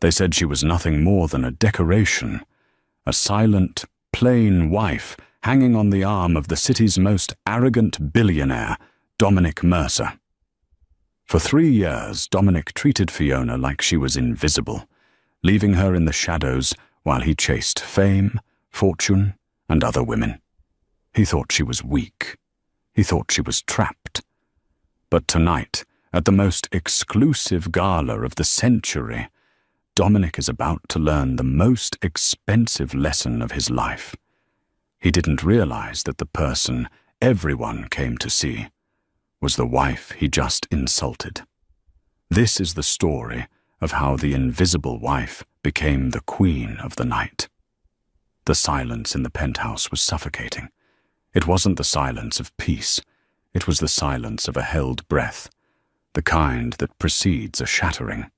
They said she was nothing more than a decoration, a silent, plain wife hanging on the arm of the city's most arrogant billionaire, Dominic Mercer. For 3 years, Dominic treated Fiona like she was invisible, leaving her in the shadows while he chased fame, fortune, and other women. He thought she was weak. He thought she was trapped. But tonight, at the most exclusive gala of the century, Dominic is about to learn the most expensive lesson of his life. He didn't realize that the person everyone came to see was the wife he just insulted. This is the story of how the invisible wife became the queen of the night. The silence in the penthouse was suffocating. It wasn't the silence of peace. It was the silence of a held breath, the kind that precedes a shattering.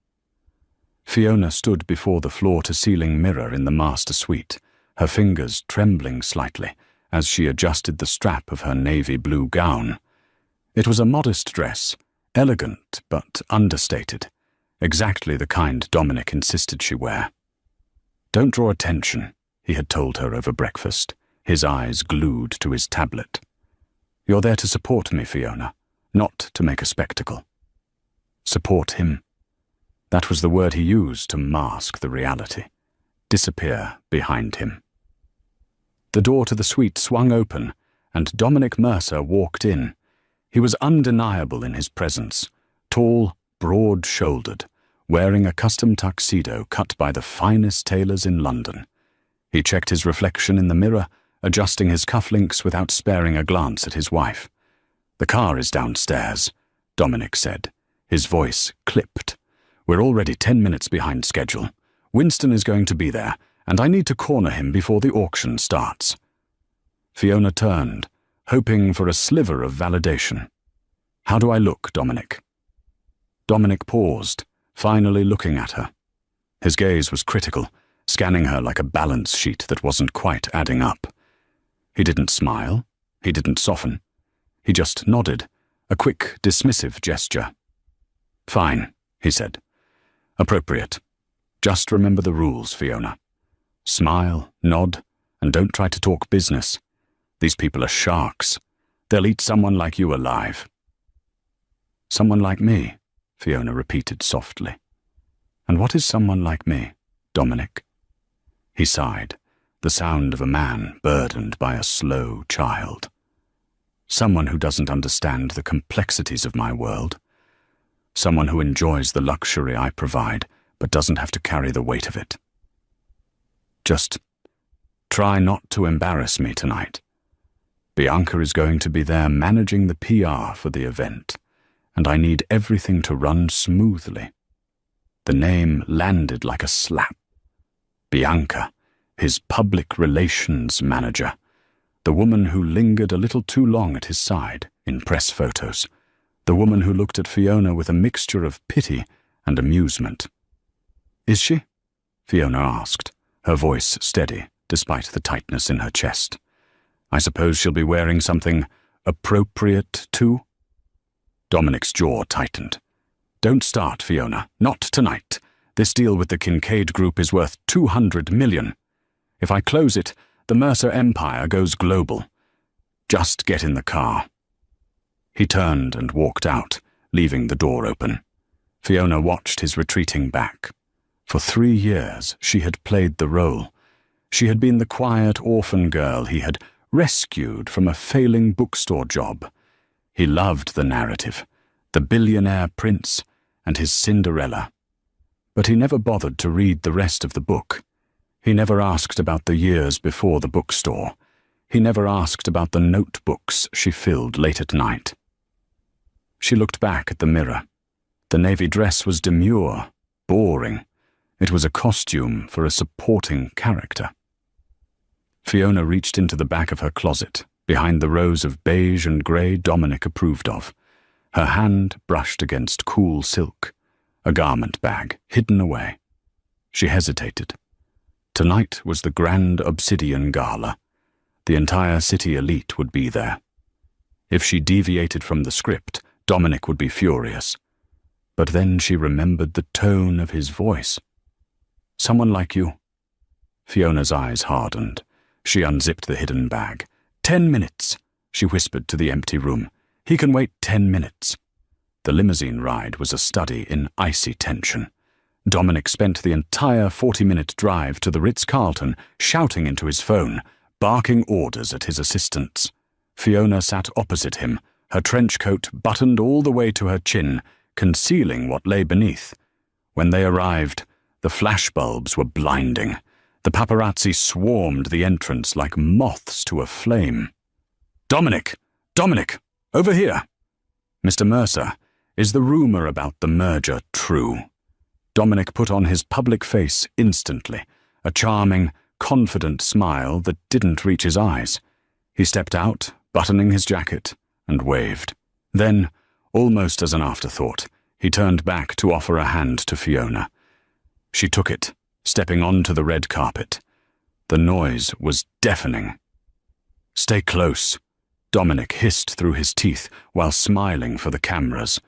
Fiona stood before the floor-to-ceiling mirror in the master suite, her fingers trembling slightly as she adjusted the strap of her navy blue gown. It was a modest dress, elegant but understated, exactly the kind Dominic insisted she wear. "Don't draw attention," he had told her over breakfast, his eyes glued to his tablet. "You're there to support me, Fiona, not to make a spectacle." Support him. That was the word he used to mask the reality, disappear behind him. The door to the suite swung open, and Dominic Mercer walked in. He was undeniable in his presence, tall, broad-shouldered, wearing a custom tuxedo cut by the finest tailors in London. He checked his reflection in the mirror, adjusting his cufflinks without sparing a glance at his wife. "The car is downstairs," Dominic said, his voice clipped. "We're already 10 minutes behind schedule. Winston is going to be there, and I need to corner him before the auction starts." Fiona turned, hoping for a sliver of validation. "How do I look, Dominic?" Dominic paused, finally looking at her. His gaze was critical, scanning her like a balance sheet that wasn't quite adding up. He didn't smile. He didn't soften. He just nodded, a quick, dismissive gesture. "Fine," he said. "Appropriate. Just remember the rules, Fiona. Smile, nod, and don't try to talk business. These people are sharks. They'll eat someone like you alive." "Someone like me," Fiona repeated softly. "And what is someone like me, Dominic?" He sighed, the sound of a man burdened by a slow child. "Someone who doesn't understand the complexities of my world. Someone who enjoys the luxury I provide, but doesn't have to carry the weight of it. Just try not to embarrass me tonight. Bianca is going to be there managing the PR for the event, and I need everything to run smoothly." The name landed like a slap. Bianca, his public relations manager, the woman who lingered a little too long at his side in press photos, the woman who looked at Fiona with a mixture of pity and amusement. "Is she?" Fiona asked, her voice steady despite the tightness in her chest. "I suppose she'll be wearing something appropriate too?" Dominic's jaw tightened. "Don't start, Fiona. Not tonight. This deal with the Kincaid Group is worth $200 million. If I close it, the Mercer empire goes global. Just get in the car." He turned and walked out, leaving the door open. Fiona watched his retreating back. For 3 years, she had played the role. She had been the quiet orphan girl he had rescued from a failing bookstore job. He loved the narrative, the billionaire prince and his Cinderella. But he never bothered to read the rest of the book. He never asked about the years before the bookstore. He never asked about the notebooks she filled late at night. She looked back at the mirror. The navy dress was demure, boring. It was a costume for a supporting character. Fiona reached into the back of her closet, behind the rows of beige and grey Dominic approved of. Her hand brushed against cool silk, a garment bag hidden away. She hesitated. Tonight was the Grand Obsidian Gala. The entire city elite would be there. If she deviated from the script, Dominic would be furious. But then she remembered the tone of his voice. Someone like you. Fiona's eyes hardened. She unzipped the hidden bag. 10 minutes, she whispered to the empty room. He can wait 10 minutes. The limousine ride was a study in icy tension. Dominic spent the entire 40-minute drive to the Ritz-Carlton shouting into his phone, barking orders at his assistants. Fiona sat opposite him, her trench coat buttoned all the way to her chin, concealing what lay beneath. When they arrived, the flashbulbs were blinding. The paparazzi swarmed the entrance like moths to a flame. "Dominic! Dominic! Over here!" "Mr. Mercer, is the rumor about the merger true?" Dominic put on his public face instantly, a charming, confident smile that didn't reach his eyes. He stepped out, buttoning his jacket, and waved. Then, almost as an afterthought, he turned back to offer a hand to Fiona. She took it, stepping onto the red carpet. The noise was deafening. "Stay close," Dominic hissed through his teeth while smiling for the cameras.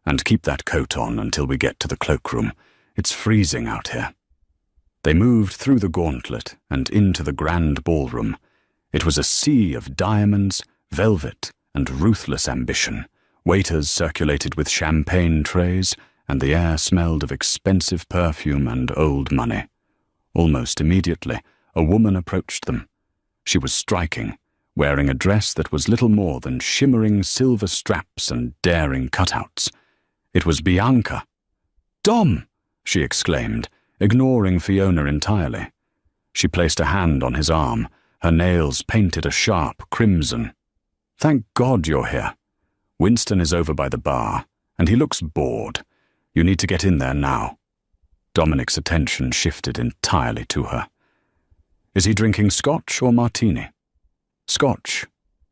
"And keep that coat on until we get to the cloakroom. It's freezing out here." They moved through the gauntlet and into the grand ballroom. It was a sea of diamonds, velvet, and ruthless ambition. Waiters circulated with champagne trays, and the air smelled of expensive perfume and old money. Almost immediately, a woman approached them. She was striking, wearing a dress that was little more than shimmering silver straps and daring cutouts. It was Bianca. "Dom!" she exclaimed, ignoring Fiona entirely. She placed a hand on his arm, her nails painted a sharp crimson. "Thank God you're here. Winston is over by the bar, and he looks bored. You need to get in there now." Dominic's attention shifted entirely to her. "Is he drinking scotch or martini?" "Scotch.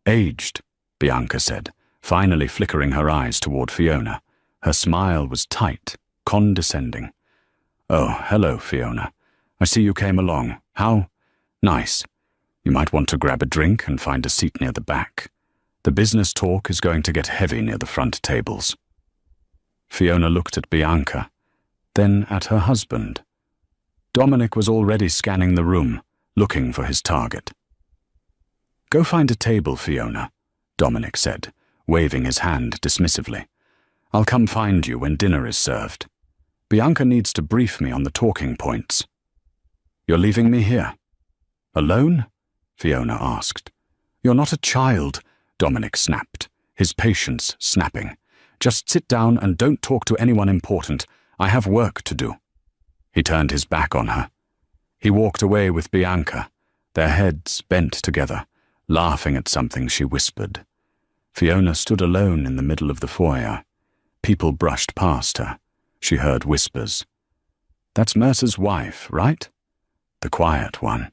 Aged," Bianca said, finally flickering her eyes toward Fiona. Her smile was tight, condescending. "Oh, hello, Fiona. I see you came along. How nice. You might want to grab a drink and find a seat near the back. The business talk is going to get heavy near the front tables." Fiona looked at Bianca, then at her husband. Dominic was already scanning the room, looking for his target. "Go find a table, Fiona," Dominic said, waving his hand dismissively. "I'll come find you when dinner is served. Bianca needs to brief me on the talking points." "You're leaving me here?" "Alone?" Fiona asked. "You're not a child," Dominic snapped, his patience snapping. "Just sit down and don't talk to anyone important. I have work to do." He turned his back on her. He walked away with Bianca, their heads bent together, laughing at something she whispered. Fiona stood alone in the middle of the foyer. People brushed past her. She heard whispers. "That's Mercer's wife, right?" "The quiet one.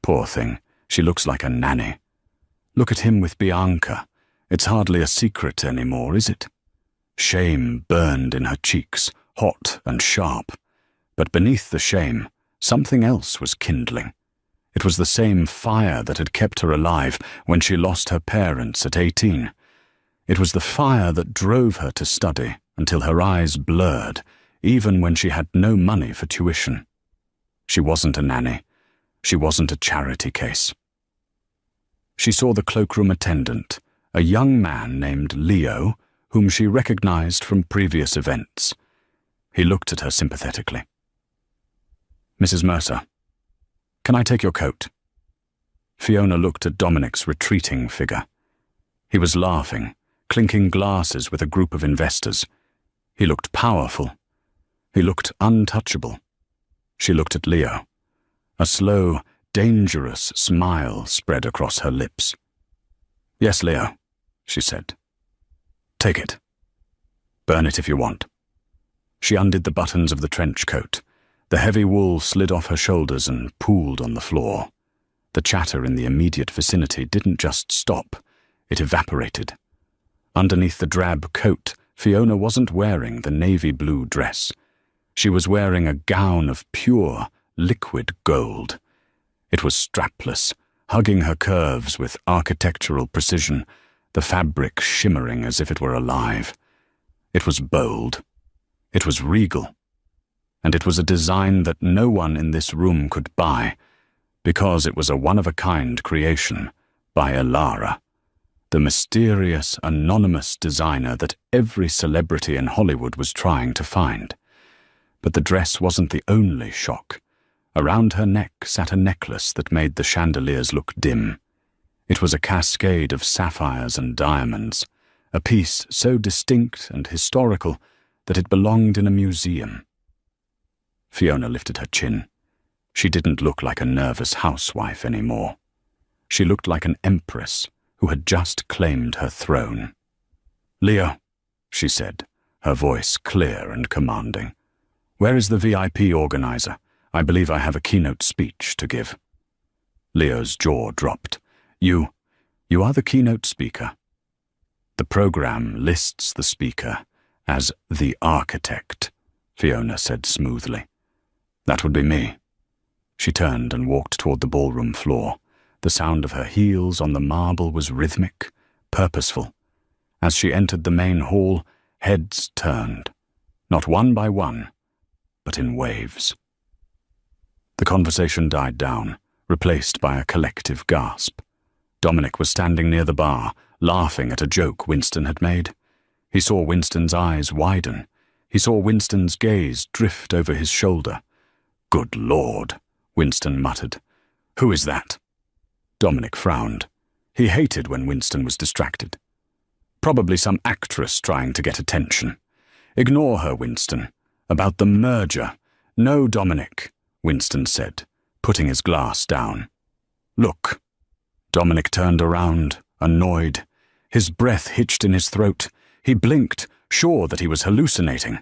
Poor thing, she looks like a nanny. Look at him with Bianca. It's hardly a secret anymore, is it?" Shame burned in her cheeks, hot and sharp. But beneath the shame, something else was kindling. It was the same fire that had kept her alive when she lost her parents at 18. It was the fire that drove her to study until her eyes blurred, even when she had no money for tuition. She wasn't a nanny. She wasn't a charity case. She saw the cloakroom attendant, a young man named Leo, whom she recognized from previous events. He looked at her sympathetically. "Mrs. Mercer, can I take your coat?" Fiona looked at Dominic's retreating figure. He was laughing, clinking glasses with a group of investors. He looked powerful. He looked untouchable. She looked at Leo. A slow, dangerous smile spread across her lips. "Yes, Leo," she said. "Take it. Burn it if you want." She undid the buttons of the trench coat. The heavy wool slid off her shoulders and pooled on the floor. The chatter in the immediate vicinity didn't just stop, it evaporated. Underneath the drab coat, Fiona wasn't wearing the navy blue dress. She was wearing a gown of pure, liquid gold. It was strapless, hugging her curves with architectural precision, the fabric shimmering as if it were alive. It was bold. It was regal. and it was a design that no one in this room could buy, because it was a one-of-a-kind creation by Elara, the mysterious, anonymous designer that every celebrity in Hollywood was trying to find. But the dress wasn't the only shock. Around her neck sat a necklace that made the chandeliers look dim. It was a cascade of sapphires and diamonds, a piece so distinct and historical that it belonged in a museum. Fiona lifted her chin. She didn't look like a nervous housewife anymore. She looked like an empress who had just claimed her throne. "Leo," she said, her voice clear and commanding. "Where is the VIP organizer? I believe I have a keynote speech to give." Leo's jaw dropped. You are the keynote speaker." "The program lists the speaker as the architect," Fiona said smoothly. "That would be me." She turned and walked toward the ballroom floor. The sound of her heels on the marble was rhythmic, purposeful. As she entered the main hall, heads turned, not one by one, but in waves. The conversation died down, replaced by a collective gasp. Dominic was standing near the bar, laughing at a joke Winston had made. He saw Winston's eyes widen. He saw Winston's gaze drift over his shoulder. "Good Lord," Winston muttered. "Who is that?" Dominic frowned. He hated when Winston was distracted. "Probably some actress trying to get attention. Ignore her, Winston. About the merger." "No, Dominic," Winston said, putting his glass down. "Look." Dominic turned around, annoyed. His breath hitched in his throat. He blinked, sure that he was hallucinating.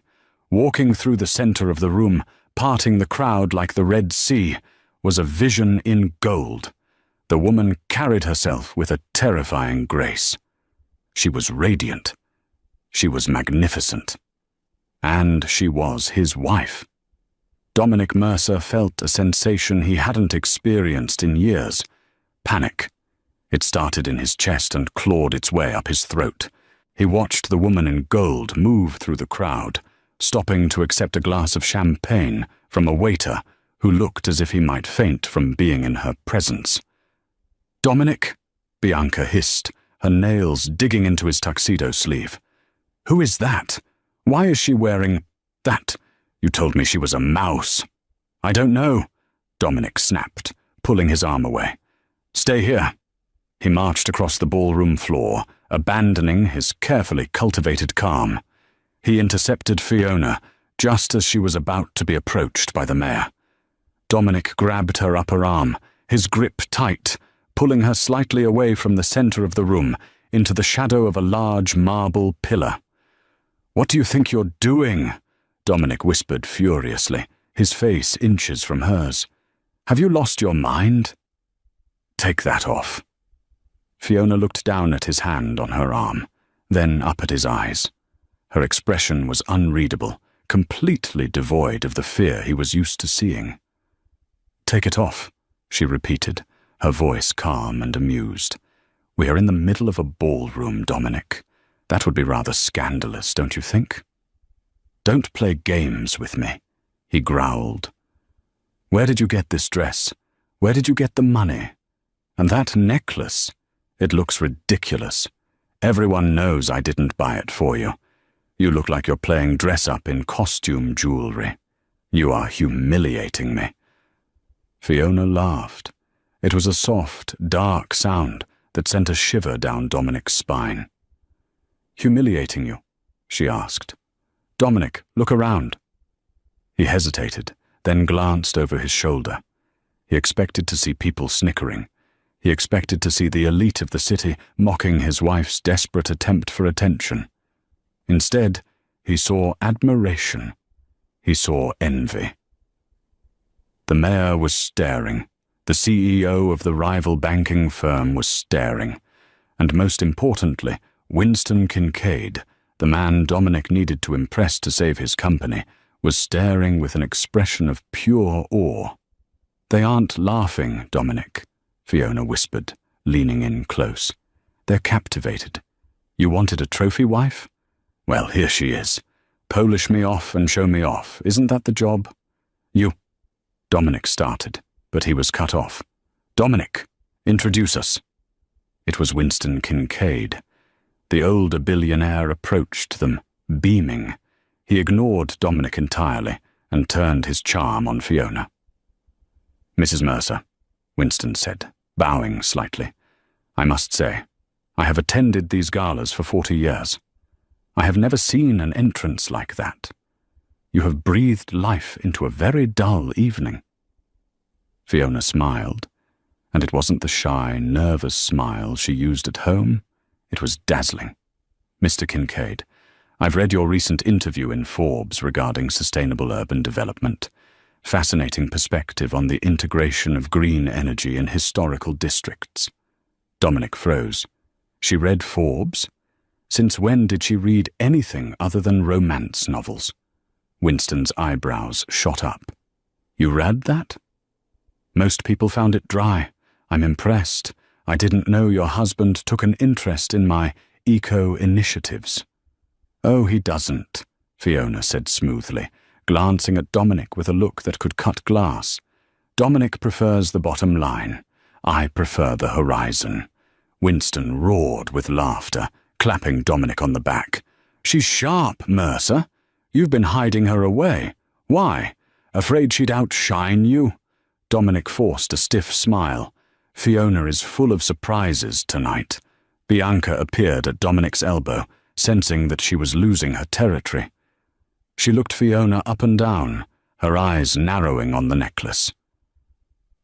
Walking through the center of the room, parting the crowd like the Red Sea, was a vision in gold. The woman carried herself with a terrifying grace. She was radiant. She was magnificent. And she was his wife. Dominic Mercer felt a sensation he hadn't experienced in years. Panic. It started in his chest and clawed its way up his throat. He watched the woman in gold move through the crowd, stopping to accept a glass of champagne from a waiter who looked as if he might faint from being in her presence. "Dominic," Bianca hissed, her nails digging into his tuxedo sleeve. "Who is that? Why is she wearing that? You told me she was a mouse." "I don't know," Dominic snapped, pulling his arm away. "Stay here." He marched across the ballroom floor, abandoning his carefully cultivated calm. He intercepted Fiona just as she was about to be approached by the mayor. Dominic grabbed her upper arm, his grip tight, pulling her slightly away from the center of the room into the shadow of a large marble pillar. "What do you think you're doing?" Dominic whispered furiously, his face inches from hers. "Have you lost your mind?" "Take that off." Fiona looked down at his hand on her arm, then up at his eyes. Her expression was unreadable, completely devoid of the fear he was used to seeing. "Take it off," she repeated, her voice calm and amused. "We are in the middle of a ballroom, Dominic. That would be rather scandalous, don't you think?" "Don't play games with me," he growled. "Where did you get this dress? Where did you get the money? And that necklace? It looks ridiculous. Everyone knows I didn't buy it for you. You look like you're playing dress-up in costume jewelry. You are humiliating me." Fiona laughed. It was a soft, dark sound that sent a shiver down Dominic's spine. "Humiliating you?" she asked. "Dominic, look around." He hesitated, then glanced over his shoulder. He expected to see people snickering. He expected to see the elite of the city mocking his wife's desperate attempt for attention. Instead, he saw admiration. He saw envy. The mayor was staring. The CEO of the rival banking firm was staring. And most importantly, Winston Kincaid, the man Dominic needed to impress to save his company, was staring with an expression of pure awe. "They aren't laughing, Dominic," Fiona whispered, leaning in close. "They're captivated. You wanted a trophy wife? Well, here she is. Polish me off and show me off. Isn't that the job? You. Dominic started, but he was cut off. Dominic, introduce us. It was Winston Kincaid. The older billionaire approached them, beaming. He ignored Dominic entirely and turned his charm on Fiona. Mrs. Mercer, Winston said, bowing slightly, I must say, I have attended these galas for 40 years. I have never seen an entrance like that. You have breathed life into a very dull evening. Fiona smiled, and it wasn't the shy, nervous smile she used at home. It was dazzling. Mr. Kincaid, I've read your recent interview in Forbes regarding sustainable urban development. Fascinating perspective on the integration of green energy in historical districts. Dominic froze. She read Forbes? Since when did she read anything other than romance novels? Winston's eyebrows shot up. You read that? Most people found it dry. I'm impressed. I didn't know your husband took an interest in my eco-initiatives. Oh, he doesn't, Fiona said smoothly, glancing at Dominic with a look that could cut glass. Dominic prefers the bottom line. I prefer the horizon. Winston roared with laughter, clapping Dominic on the back. She's sharp, Mercer. You've been hiding her away. Why? Afraid she'd outshine you? Dominic forced a stiff smile. Fiona is full of surprises tonight. Bianca appeared at Dominic's elbow, sensing that she was losing her territory. She looked Fiona up and down, her eyes narrowing on the necklace.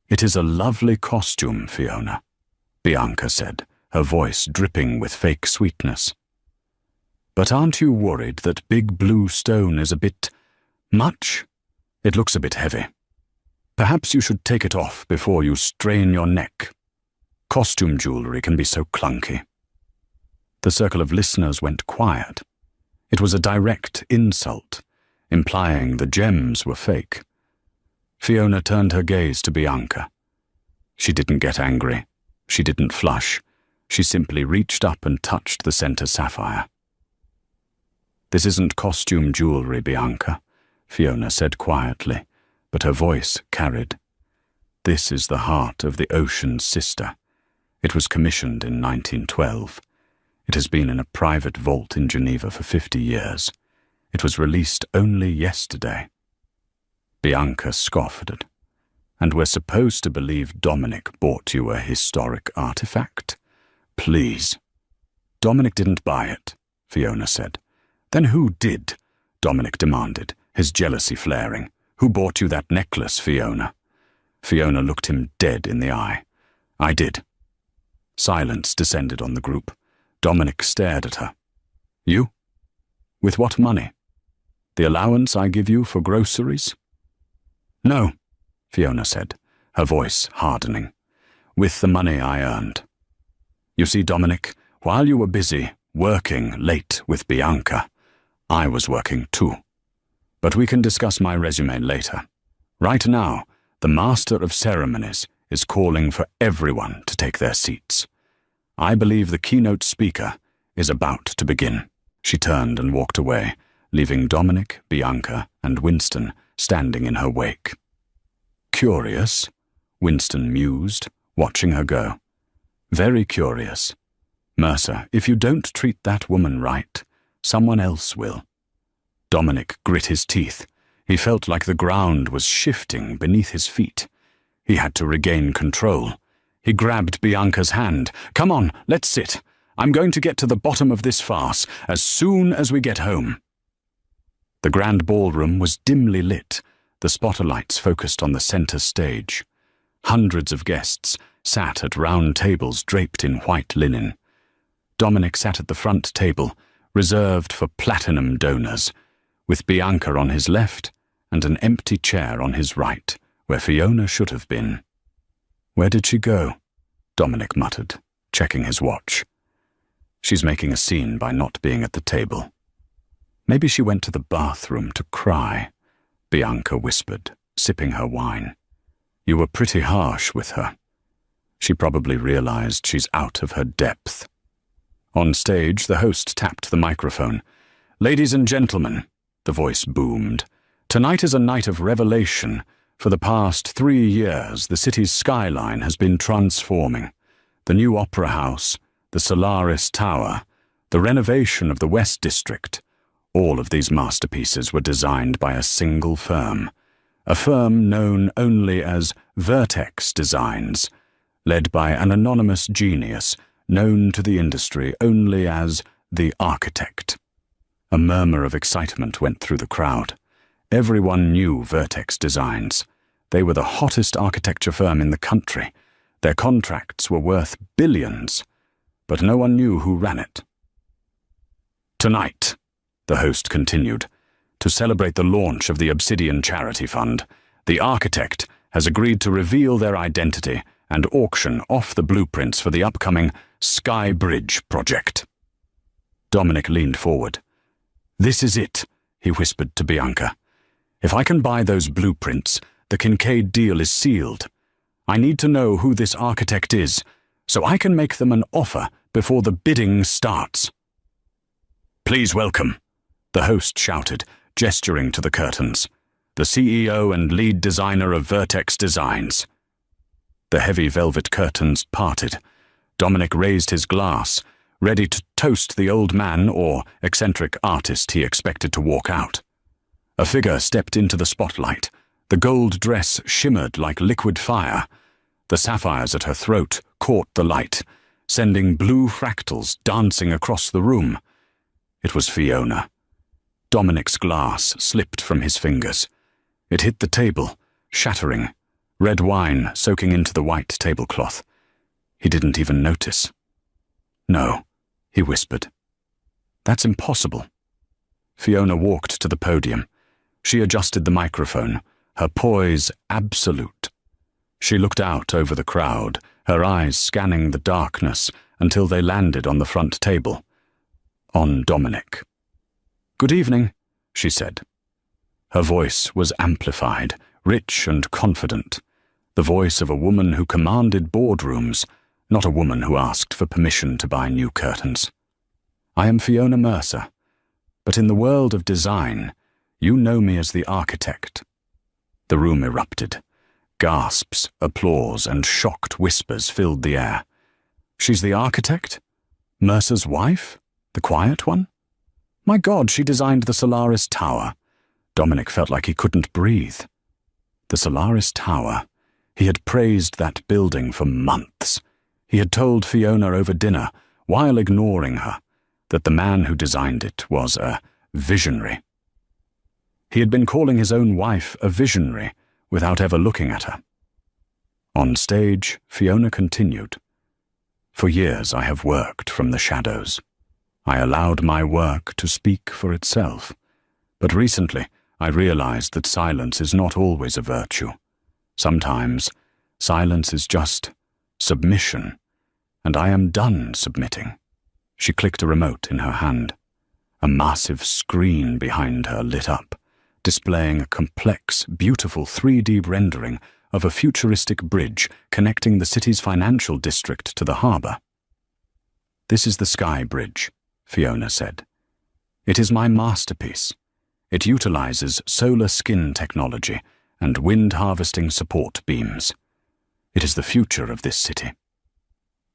It is a lovely costume, Fiona, Bianca said, her voice dripping with fake sweetness. But aren't you worried that big blue stone is a bit much? It looks a bit heavy. Perhaps you should take it off before you strain your neck. Costume jewelry can be so clunky. The circle of listeners went quiet. It was a direct insult, implying the gems were fake. Fiona turned her gaze to Bianca. She didn't get angry. She didn't flush. She simply reached up and touched the center sapphire. This isn't costume jewelry, Bianca, Fiona said quietly, but her voice carried. This is the heart of the ocean's sister. It was commissioned in 1912. It has been in a private vault in Geneva for 50 years. It was released only yesterday. Bianca scoffed. And we're supposed to believe Dominic bought you a historic artifact? Please. Dominic didn't buy it, Fiona said. Then who did? Dominic demanded, his jealousy flaring. Who bought you that necklace, Fiona? Fiona looked him dead in the eye. I did. Silence descended on the group. Dominic stared at her. You? With what money? The allowance I give you for groceries? No, Fiona said, her voice hardening. With the money I earned. You see, Dominic, while you were busy working late with Bianca, I was working too. But we can discuss my resume later. Right now, the Master of Ceremonies is calling for everyone to take their seats. I believe the keynote speaker is about to begin. She turned and walked away, leaving Dominic, Bianca, and Winston standing in her wake. Curious, Winston mused, watching her go. Very curious. Mercer, if you don't treat that woman right, someone else will. Dominic grit his teeth. He felt like the ground was shifting beneath his feet. He had to regain control. He grabbed Bianca's hand. Come on, let's sit. I'm going to get to the bottom of this farce as soon as we get home. The grand ballroom was dimly lit, the spotlights focused on the center stage. Hundreds of guests sat at round tables draped in white linen. Dominic sat at the front table, reserved for platinum donors, with Bianca on his left and an empty chair on his right, where Fiona should have been. Where did she go? Dominic muttered, checking his watch. She's making a scene by not being at the table. Maybe she went to the bathroom to cry, Bianca whispered, sipping her wine. You were pretty harsh with her. She probably realized she's out of her depth. On stage, the host tapped the microphone. Ladies and gentlemen, the voice boomed. "Tonight is a night of revelation. For the past 3 years, the city's skyline has been transforming. The new Opera House, the Solaris Tower, the renovation of the West District. All of these masterpieces were designed by a single firm. A firm known only as Vertex Designs, led by an anonymous genius known to the industry only as the Architect." A murmur of excitement went through the crowd. Everyone knew Vertex Designs. They were the hottest architecture firm in the country. Their contracts were worth billions, but no one knew who ran it. "Tonight," the host continued, "to celebrate the launch of the Obsidian Charity Fund, the Architect has agreed to reveal their identity and auction off the blueprints for the upcoming Sky Bridge project." Dominic leaned forward. "This is it," he whispered to Bianca. "If I can buy those blueprints, the Kincaid deal is sealed. I need to know who this architect is, so I can make them an offer before the bidding starts." "Please welcome," the host shouted, gesturing to the curtains, "the CEO and lead designer of Vertex Designs." The heavy velvet curtains parted. Dominic raised his glass, ready to toast the old man or eccentric artist he expected to walk out. A figure stepped into the spotlight. The gold dress shimmered like liquid fire. The sapphires at her throat caught the light, sending blue fractals dancing across the room. It was Fiona. Dominic's glass slipped from his fingers. It hit the table, shattering, red wine soaking into the white tablecloth. He didn't even notice. "No," he whispered. "That's impossible." Fiona walked to the podium. She adjusted the microphone, her poise absolute. She looked out over the crowd, her eyes scanning the darkness until they landed on the front table. On Dominic. "Good evening," she said. Her voice was amplified, rich and confident. The voice of a woman who commanded boardrooms, not a woman who asked for permission to buy new curtains. "I am Fiona Mercer, but in the world of design, you know me as the Architect." The room erupted. Gasps, applause, and shocked whispers filled the air. "She's the Architect? Mercer's wife? The quiet one? My God, she designed the Solaris Tower." Dominic felt like he couldn't breathe. The Solaris Tower. He had praised that building for months. He had told Fiona over dinner, while ignoring her, that the man who designed it was a visionary. He had been calling his own wife a visionary without ever looking at her. On stage, Fiona continued. "For years I have worked from the shadows. I allowed my work to speak for itself. But recently, I realized that silence is not always a virtue. Sometimes, silence is just submission, and I am done submitting." She clicked a remote in her hand. A massive screen behind her lit up, displaying a complex, beautiful 3D rendering of a futuristic bridge connecting the city's financial district to the harbor. "This is the Sky Bridge," Fiona said. "It is my masterpiece. It utilizes solar skin technology and wind harvesting support beams. It is the future of this city."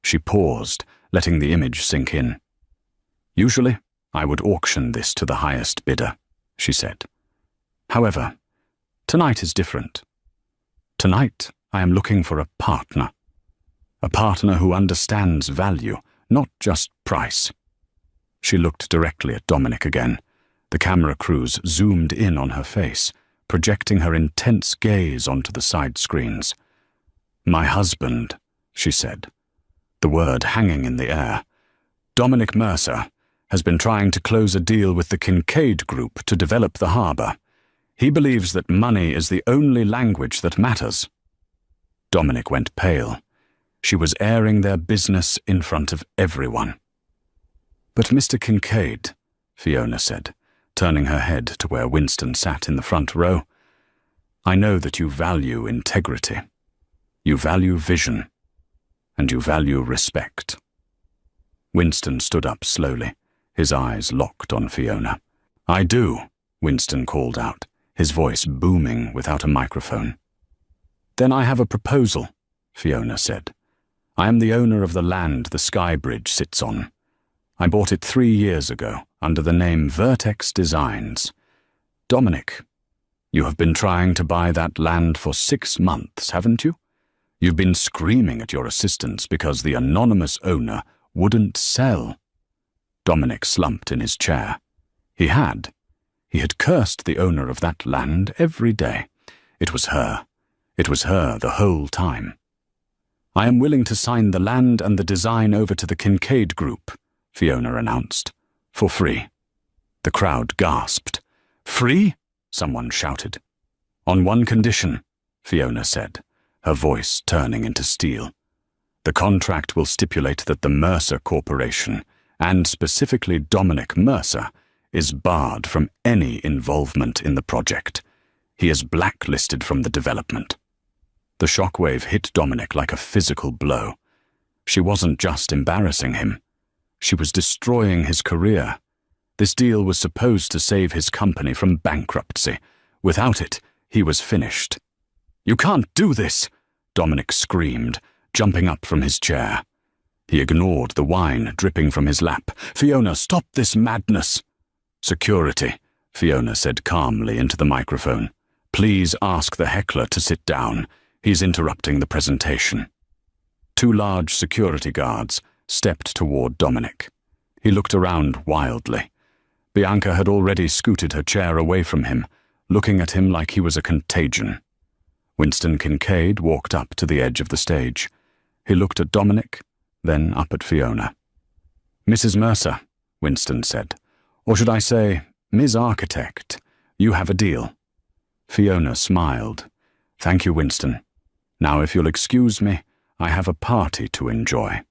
She paused, letting the image sink in. "Usually, I would auction this to the highest bidder," she said. "However, tonight is different. Tonight, I am looking for a partner. A partner who understands value, not just price." She looked directly at Dominic again. The camera crews zoomed in on her face, projecting her intense gaze onto the side screens. "My husband," she said, the word hanging in the air. "Dominic Mercer has been trying to close a deal with the Kincaid Group to develop the harbor. He believes that money is the only language that matters." Dominic went pale. She was airing their business in front of everyone. "But Mr. Kincaid," Fiona said, turning her head to where Winston sat in the front row, "I know that you value integrity. You value vision. And you value respect." Winston stood up slowly, his eyes locked on Fiona. "I do," Winston called out, his voice booming without a microphone. "Then I have a proposal," Fiona said. "I am the owner of the land the Sky Bridge sits on. I bought it 3 years ago under the name Vertex Designs. Dominic, you have been trying to buy that land for 6 months, haven't you? You've been screaming at your assistants because the anonymous owner wouldn't sell." Dominic slumped in his chair. He had cursed the owner of that land every day. It was her. It was her the whole time. "I am willing to sign the land and the design over to the Kincaid Group," Fiona announced, "for free." The crowd gasped. "Free?" someone shouted. "On one condition," Fiona said, her voice turning into steel. "The contract will stipulate that the Mercer Corporation, and specifically Dominic Mercer, is barred from any involvement in the project. He is blacklisted from the development." The shockwave hit Dominic like a physical blow. She wasn't just embarrassing him. She was destroying his career. This deal was supposed to save his company from bankruptcy. Without it, he was finished. "You can't do this!" Dominic screamed, jumping up from his chair. He ignored the wine dripping from his lap. "Fiona, stop this madness!" "Security," Fiona said calmly into the microphone. "Please ask the heckler to sit down. He's interrupting the presentation." 2 large security guards stepped toward Dominic. He looked around wildly. Bianca had already scooted her chair away from him, looking at him like he was a contagion. Winston Kincaid walked up to the edge of the stage. He looked at Dominic, then up at Fiona. "Mrs. Mercer," Winston said, "or should I say, Ms. Architect, you have a deal." Fiona smiled. "Thank you, Winston. Now, if you'll excuse me, I have a party to enjoy,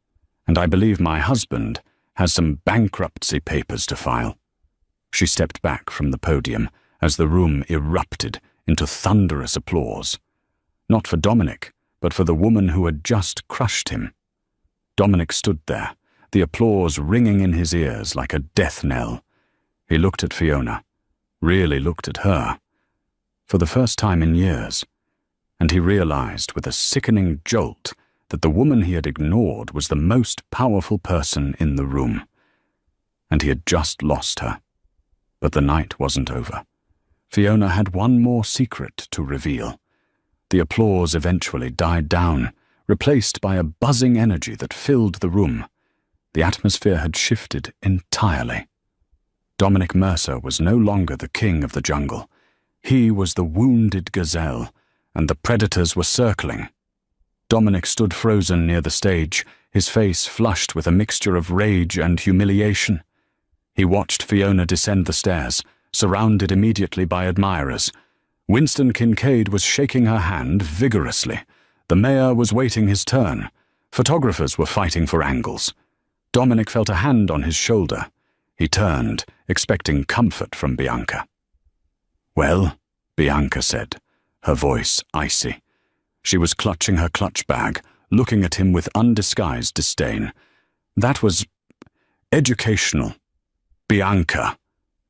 and I believe my husband has some bankruptcy papers to file." She stepped back from the podium as the room erupted into thunderous applause. Not for Dominic, but for the woman who had just crushed him. Dominic stood there, the applause ringing in his ears like a death knell. He looked at Fiona, really looked at her, for the first time in years, and he realized with a sickening jolt that the woman he had ignored was the most powerful person in the room. And he had just lost her. But the night wasn't over. Fiona had one more secret to reveal. The applause eventually died down, replaced by a buzzing energy that filled the room. The atmosphere had shifted entirely. Dominic Mercer was no longer the king of the jungle. He was the wounded gazelle, and the predators were circling. Dominic stood frozen near the stage, his face flushed with a mixture of rage and humiliation. He watched Fiona descend the stairs, surrounded immediately by admirers. Winston Kincaid was shaking her hand vigorously. The mayor was waiting his turn. Photographers were fighting for angles. Dominic felt a hand on his shoulder. He turned, expecting comfort from Bianca. "Well," Bianca said, her voice icy. She was clutching her clutch bag, looking at him with undisguised disdain. "That was educational." "Bianca,"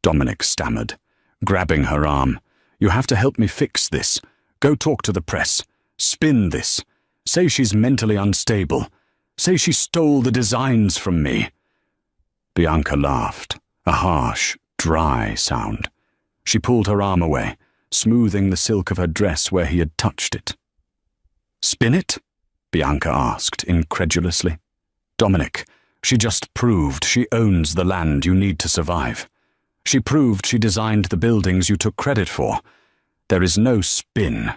Dominic stammered, grabbing her arm. "You have to help me fix this. Go talk to the press. Spin this. Say she's mentally unstable. Say she stole the designs from me." Bianca laughed, a harsh, dry sound. She pulled her arm away, smoothing the silk of her dress where he had touched it. "Spin it?" Bianca asked incredulously. "Dominic, she just proved she owns the land you need to survive. She proved she designed the buildings you took credit for. There is no spin.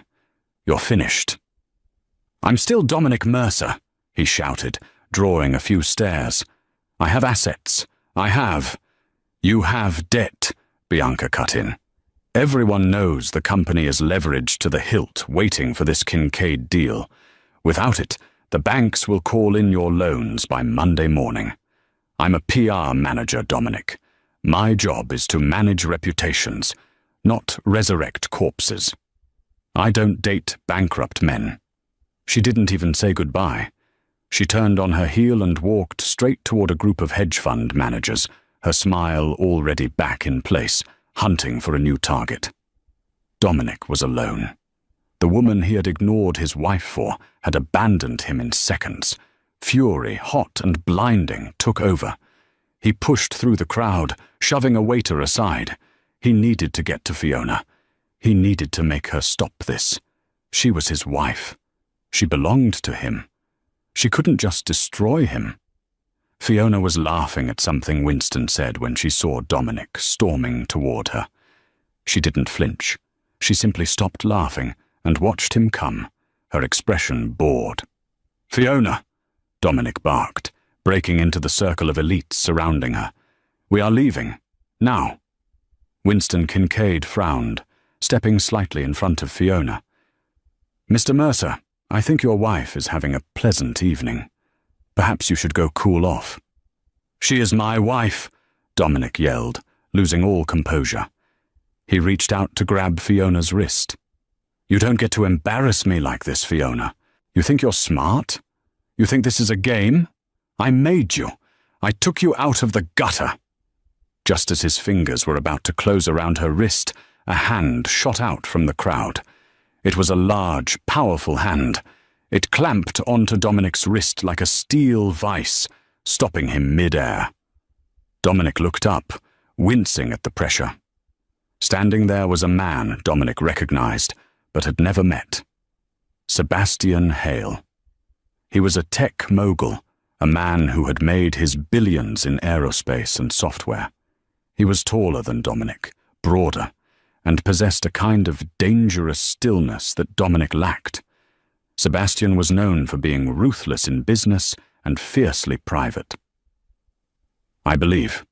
You're finished." "I'm still Dominic Mercer," he shouted, drawing a few stairs. "I have assets. I have." "You have debt," Bianca cut in. "Everyone knows the company is leveraged to the hilt waiting for this Kincaid deal. Without it, the banks will call in your loans by Monday morning. I'm a PR manager, Dominic. My job is to manage reputations, not resurrect corpses. I don't date bankrupt men." She didn't even say goodbye. She turned on her heel and walked straight toward a group of hedge fund managers, her smile already back in place, hunting for a new target. Dominic was alone. The woman he had ignored his wife for had abandoned him in seconds. Fury, hot and blinding, took over. He pushed through the crowd, shoving a waiter aside. He needed to get to Fiona. He needed to make her stop this. She was his wife. She belonged to him. She couldn't just destroy him. Fiona was laughing at something Winston said when she saw Dominic storming toward her. She didn't flinch. She simply stopped laughing and watched him come, her expression bored. "Fiona!" Dominic barked, breaking into the circle of elites surrounding her. "We are leaving. Now." Winston Kincaid frowned, stepping slightly in front of Fiona. "Mr. Mercer, I think your wife is having a pleasant evening. Perhaps you should go cool off." "She is my wife," Dominic yelled, losing all composure. He reached out to grab Fiona's wrist. "You don't get to embarrass me like this, Fiona. You think you're smart? You think this is a game? I made you. I took you out of the gutter." Just as his fingers were about to close around her wrist, a hand shot out from the crowd. It was a large, powerful hand. It clamped onto Dominic's wrist like a steel vice, stopping him mid-air. Dominic looked up, wincing at the pressure. Standing there was a man Dominic recognized, but had never met. Sebastian Hale. He was a tech mogul, a man who had made his billions in aerospace and software. He was taller than Dominic, broader, and possessed a kind of dangerous stillness that Dominic lacked. Sebastian was known for being ruthless in business and fiercely private. "I believe,"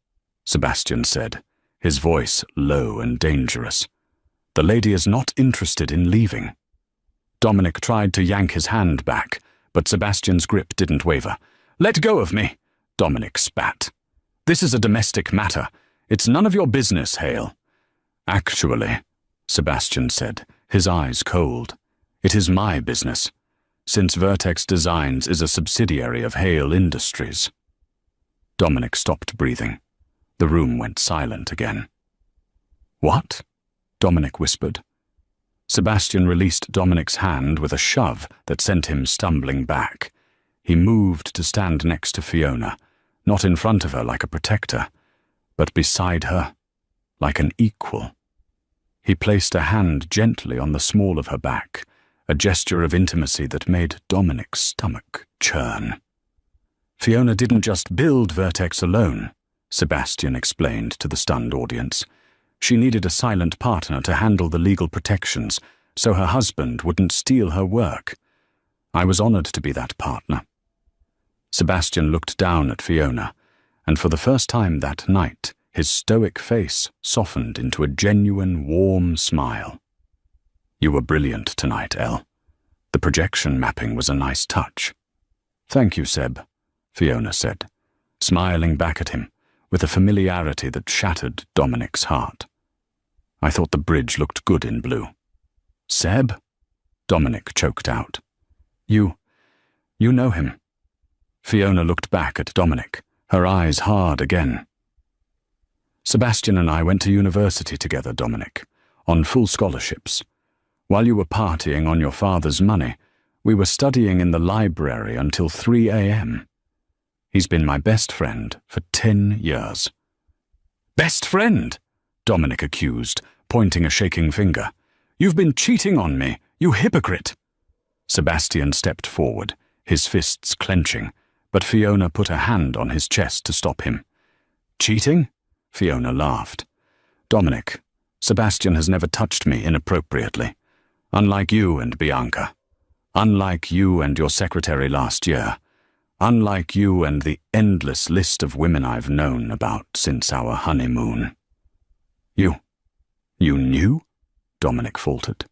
Sebastian said, his voice low and dangerous. "The lady is not interested in leaving." Dominic tried to yank his hand back, but Sebastian's grip didn't waver. "Let go of me," Dominic spat. "This is a domestic matter. It's none of your business, Hale." "Actually," Sebastian said, his eyes cold, "it is my business, since Vertex Designs is a subsidiary of Hale Industries." Dominic stopped breathing. The room went silent again. "What?" Dominic whispered. Sebastian released Dominic's hand with a shove that sent him stumbling back. He moved to stand next to Fiona, not in front of her like a protector, but beside her, like an equal. He placed a hand gently on the small of her back, a gesture of intimacy that made Dominic's stomach churn. "Fiona didn't just build Vertex alone," Sebastian explained to the stunned audience. "She needed a silent partner to handle the legal protections, so her husband wouldn't steal her work. I was honored to be that partner." Sebastian looked down at Fiona, and for the first time that night, his stoic face softened into a genuine, warm smile. "You were brilliant tonight, Elle. The projection mapping was a nice touch." "Thank you, Seb," Fiona said, smiling back at him with a familiarity that shattered Dominic's heart. "I thought the bridge looked good in blue." "Seb?" Dominic choked out. You know him." Fiona looked back at Dominic, her eyes hard again. "Sebastian and I went to university together, Dominic, on full scholarships. While you were partying on your father's money, we were studying in the library until 3 a.m. He's been my best friend for 10 years. "Best friend?" Dominic accused, pointing a shaking finger. "You've been cheating on me, you hypocrite." Sebastian stepped forward, his fists clenching, but Fiona put a hand on his chest to stop him. "Cheating?" Fiona laughed. "Dominic, Sebastian has never touched me inappropriately. Unlike you and Bianca. Unlike you and your secretary last year. Unlike you and the endless list of women I've known about since our honeymoon." You knew?" Dominic faltered.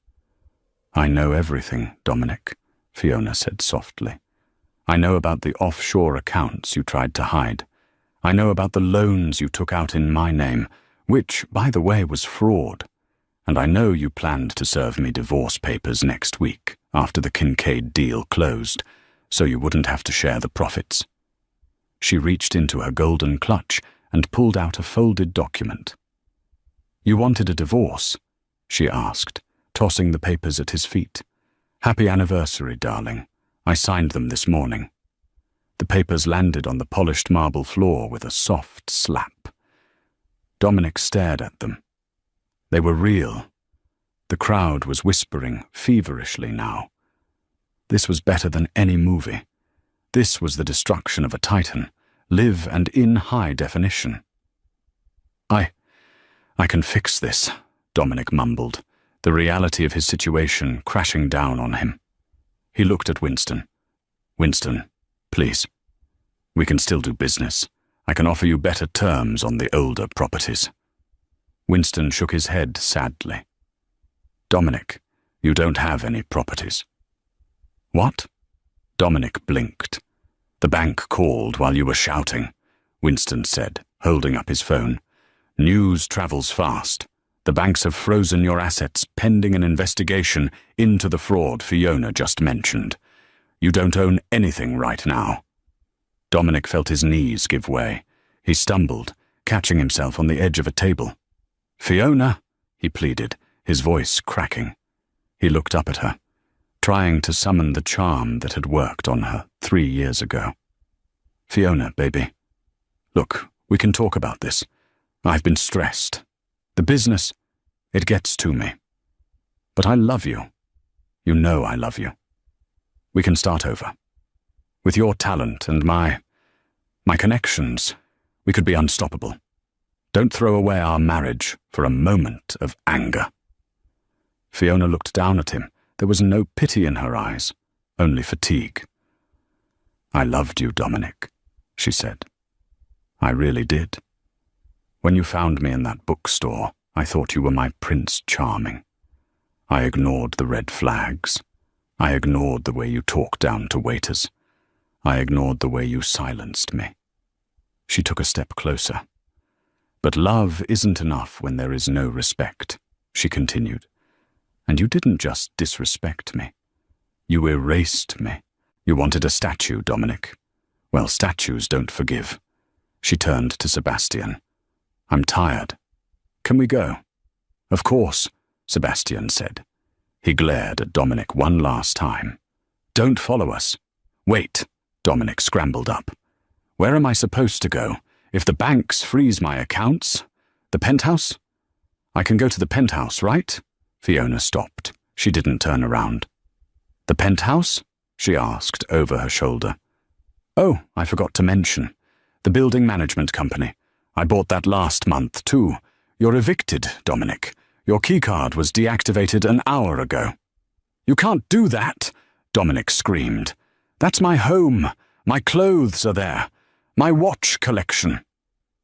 "I know everything, Dominic," Fiona said softly. "I know about the offshore accounts you tried to hide. I know about the loans you took out in my name, which, by the way, was fraud. And I know you planned to serve me divorce papers next week, after the Kincaid deal closed, so you wouldn't have to share the profits." She reached into her golden clutch and pulled out a folded document. You wanted a divorce? She asked, tossing the papers at his feet. Happy anniversary, darling. I signed them this morning. The papers landed on the polished marble floor with a soft slap. Dominic stared at them. They were real. The crowd was whispering feverishly now. This was better than any movie. This was the destruction of a titan, live and in high definition. I can fix this, Dominic mumbled, the reality of his situation crashing down on him. He looked at Winston. Winston, please. We can still do business. I can offer you better terms on the older properties. Winston shook his head sadly. Dominic, you don't have any properties. What? Dominic blinked. The bank called while you were shouting, Winston said, holding up his phone. News travels fast. The banks have frozen your assets pending an investigation into the fraud Fiona just mentioned. You don't own anything right now. Dominic felt his knees give way. He stumbled, catching himself on the edge of a table. Fiona, he pleaded, his voice cracking. He looked up at her, trying to summon the charm that had worked on her 3 years ago. Fiona, baby. Look, we can talk about this. I've been stressed. The business, it gets to me. But I love you. You know I love you. We can start over. With your talent and my connections, we could be unstoppable. Don't throw away our marriage for a moment of anger. Fiona looked down at him. There was no pity in her eyes, only fatigue. I loved you, Dominic, she said. I really did. When you found me in that bookstore, I thought you were my Prince Charming. I ignored the red flags. I ignored the way you talked down to waiters. I ignored the way you silenced me. She took a step closer. But love isn't enough when there is no respect, she continued. And you didn't just disrespect me. You erased me. You wanted a statue, Dominic. Well, statues don't forgive. She turned to Sebastian. I'm tired. Can we go? Of course, Sebastian said. He glared at Dominic one last time. Don't follow us. Wait, Dominic scrambled up. Where am I supposed to go? If the banks freeze my accounts? The penthouse? I can go to the penthouse, right? Fiona stopped. She didn't turn around. The penthouse? She asked over her shoulder. Oh, I forgot to mention. The building management company. I bought that last month, too. You're evicted, Dominic. Your keycard was deactivated an hour ago. You can't do that, Dominic screamed. That's my home. My clothes are there. My watch collection.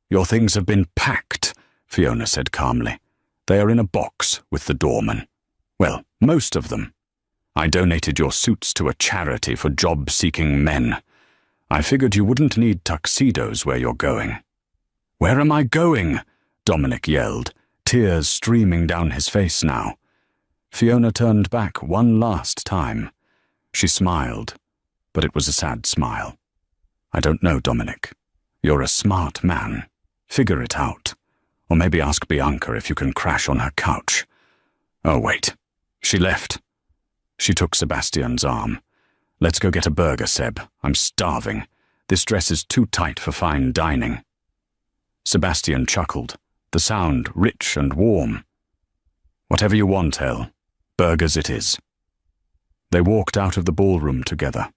Your things have been packed, Fiona said calmly. They are in a box with the doorman. Well, most of them. I donated your suits to a charity for job-seeking men. I figured you wouldn't need tuxedos where you're going. Where am I going? Dominic yelled, tears streaming down his face now. Fiona turned back one last time. She smiled, but it was a sad smile. I don't know, Dominic. You're a smart man. Figure it out. Or maybe ask Bianca if you can crash on her couch. Oh, wait. She left. She took Sebastian's arm. Let's go get a burger, Seb. I'm starving. This dress is too tight for fine dining. Sebastian chuckled, the sound rich and warm. Whatever you want, Elle. Burgers it is. They walked out of the ballroom together,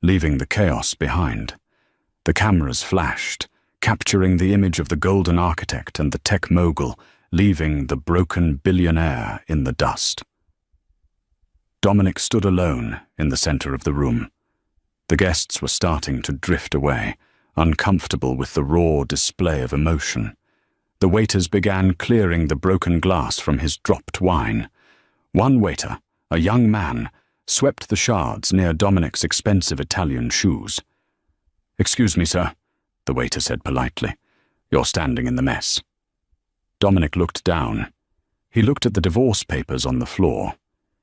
leaving the chaos behind. The cameras flashed, capturing the image of the golden architect and the tech mogul, leaving the broken billionaire in the dust. Dominic stood alone in the center of the room. The guests were starting to drift away, uncomfortable with the raw display of emotion. The waiters began clearing the broken glass from his dropped wine. One waiter, a young man, swept the shards near Dominic's expensive Italian shoes. Excuse me, sir, the waiter said politely. You're standing in the mess. Dominic looked down. He looked at the divorce papers on the floor.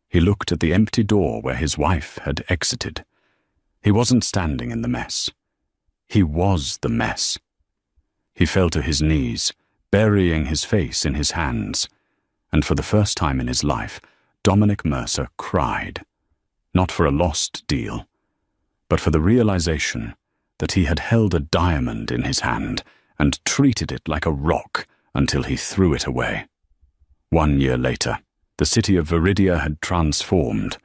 He looked at the empty door where his wife had exited. He wasn't standing in the mess. He was the mess. He fell to his knees, burying his face in his hands, and for the first time in his life, Dominic Mercer cried, not for a lost deal, but for the realization that he had held a diamond in his hand and treated it like a rock until he threw it away. 1 year later, the city of Viridia had transformed.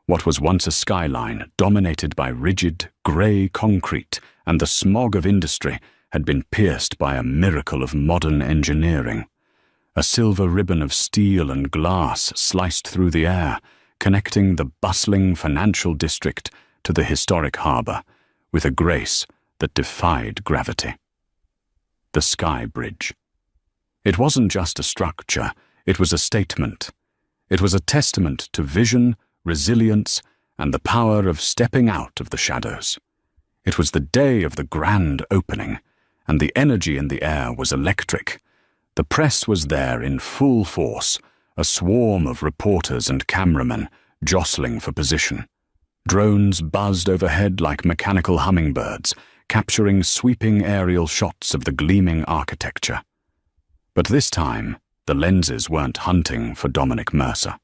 What was once a skyline dominated by rigid, grey concrete and the smog of industry had been pierced by a miracle of modern engineering. A silver ribbon of steel and glass sliced through the air, connecting the bustling financial district to the historic harbour with a grace that defied gravity. The Sky Bridge. It wasn't just a structure, it was a statement. It was a testament to vision, resilience, and the power of stepping out of the shadows. It was the day of the grand opening, and the energy in the air was electric. The press was there in full force, a swarm of reporters and cameramen jostling for position. Drones buzzed overhead like mechanical hummingbirds, capturing sweeping aerial shots of the gleaming architecture. But this time, the lenses weren't hunting for Dominic Mercer.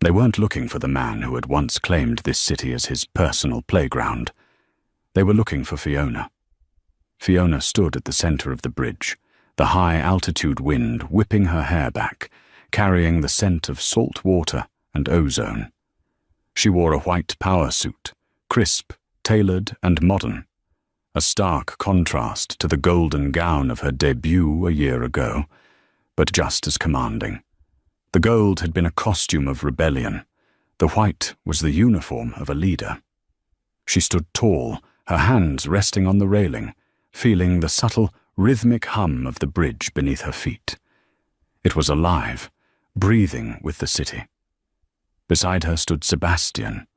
They weren't looking for the man who had once claimed this city as his personal playground. They were looking for Fiona. Fiona stood at the center of the bridge, the high-altitude wind whipping her hair back, carrying the scent of salt water and ozone. She wore a white power suit, crisp, tailored, and modern, a stark contrast to the golden gown of her debut a year ago, but just as commanding. The gold had been a costume of rebellion. The white was the uniform of a leader. She stood tall, her hands resting on the railing, feeling the subtle, rhythmic hum of the bridge beneath her feet. It was alive, breathing with the city. Beside her stood Sebastian.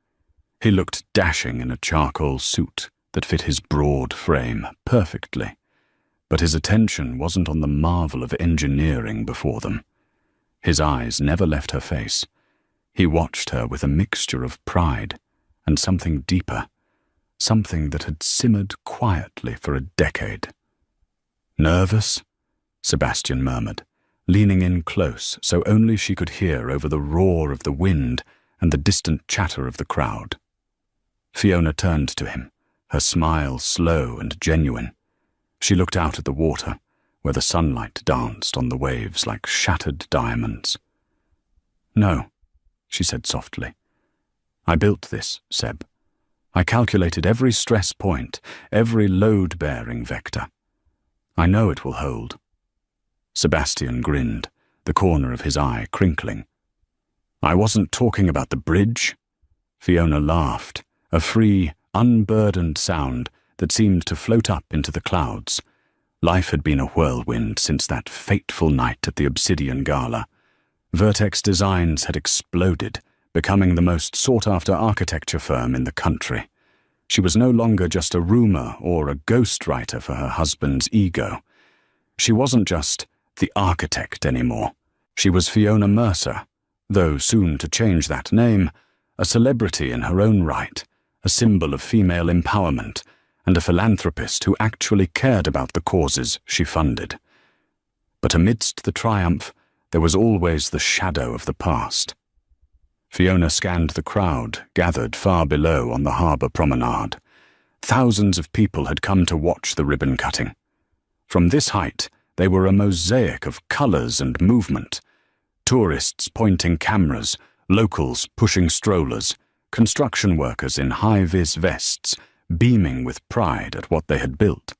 He looked dashing in a charcoal suit that fit his broad frame perfectly, but his attention wasn't on the marvel of engineering before them. His eyes never left her face. He watched her with a mixture of pride and something deeper, something that had simmered quietly for a decade. "Nervous?" Sebastian murmured, leaning in close so only she could hear over the roar of the wind and the distant chatter of the crowd. Fiona turned to him, her smile slow and genuine. She looked out at the water, where the sunlight danced on the waves like shattered diamonds. "No," she said softly. "I built this, Seb. I calculated every stress point, every load-bearing vector. I know it will hold." Sebastian grinned, the corner of his eye crinkling. "I wasn't talking about the bridge." Fiona laughed, a free, unburdened sound that seemed to float up into the clouds. Life had been a whirlwind since that fateful night at the Obsidian Gala. Vertex Designs had exploded, becoming the most sought-after architecture firm in the country. She was no longer just a rumor or a ghostwriter for her husband's ego. She wasn't just the architect anymore. She was Fiona Mercer, though soon to change that name, a celebrity in her own right, a symbol of female empowerment, and a philanthropist who actually cared about the causes she funded. But amidst the triumph, there was always the shadow of the past. Fiona scanned the crowd gathered far below on the harbour promenade. Thousands of people had come to watch the ribbon cutting. From this height, they were a mosaic of colours and movement. Tourists pointing cameras, locals pushing strollers, construction workers in high-vis vests, beaming with pride at what they had built.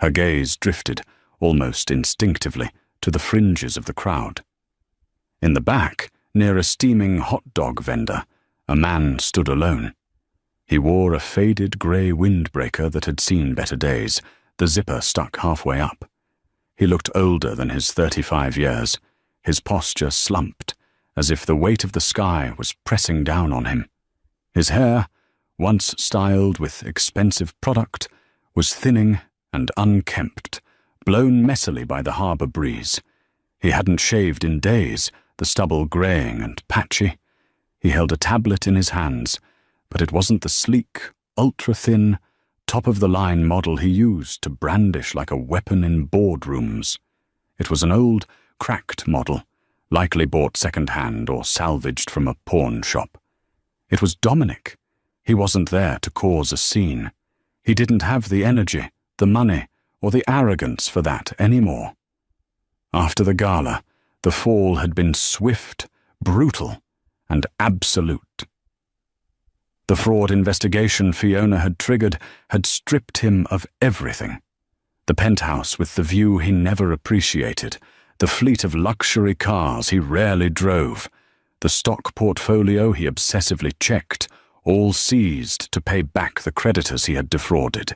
Her gaze drifted, almost instinctively, to the fringes of the crowd. In the back, near a steaming hot dog vendor, a man stood alone. He wore a faded grey windbreaker that had seen better days, the zipper stuck halfway up. He looked older than his 35 years, his posture slumped, as if the weight of the sky was pressing down on him. His hair, once styled with expensive product, was thinning and unkempt, blown messily by the harbour breeze. He hadn't shaved in days, the stubble greying and patchy. He held a tablet in his hands, but it wasn't the sleek, ultra-thin, top-of-the-line model he used to brandish like a weapon in boardrooms. It was an old, cracked model, likely bought second-hand or salvaged from a pawn shop. It was Dominic. He wasn't there to cause a scene. He didn't have the energy, the money, or the arrogance for that anymore. After the gala, the fall had been swift, brutal, and absolute. The fraud investigation Fiona had triggered had stripped him of everything. The penthouse with the view he never appreciated, the fleet of luxury cars he rarely drove, the stock portfolio he obsessively checked, all seized to pay back the creditors he had defrauded.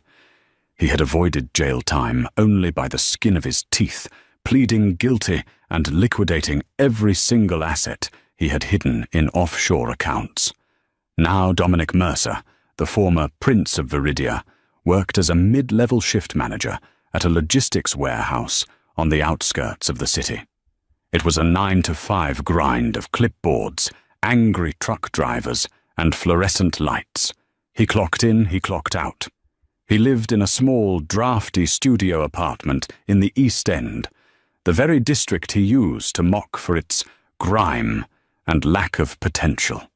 He had avoided jail time only by the skin of his teeth, pleading guilty and liquidating every single asset he had hidden in offshore accounts. Now Dominic Mercer, the former Prince of Viridia, worked as a mid-level shift manager at a logistics warehouse on the outskirts of the city. It was a 9-to-5 grind of clipboards, angry truck drivers, and fluorescent lights. He clocked in, he clocked out. He lived in a small, drafty studio apartment in the East End, the very district he used to mock for its grime and lack of potential.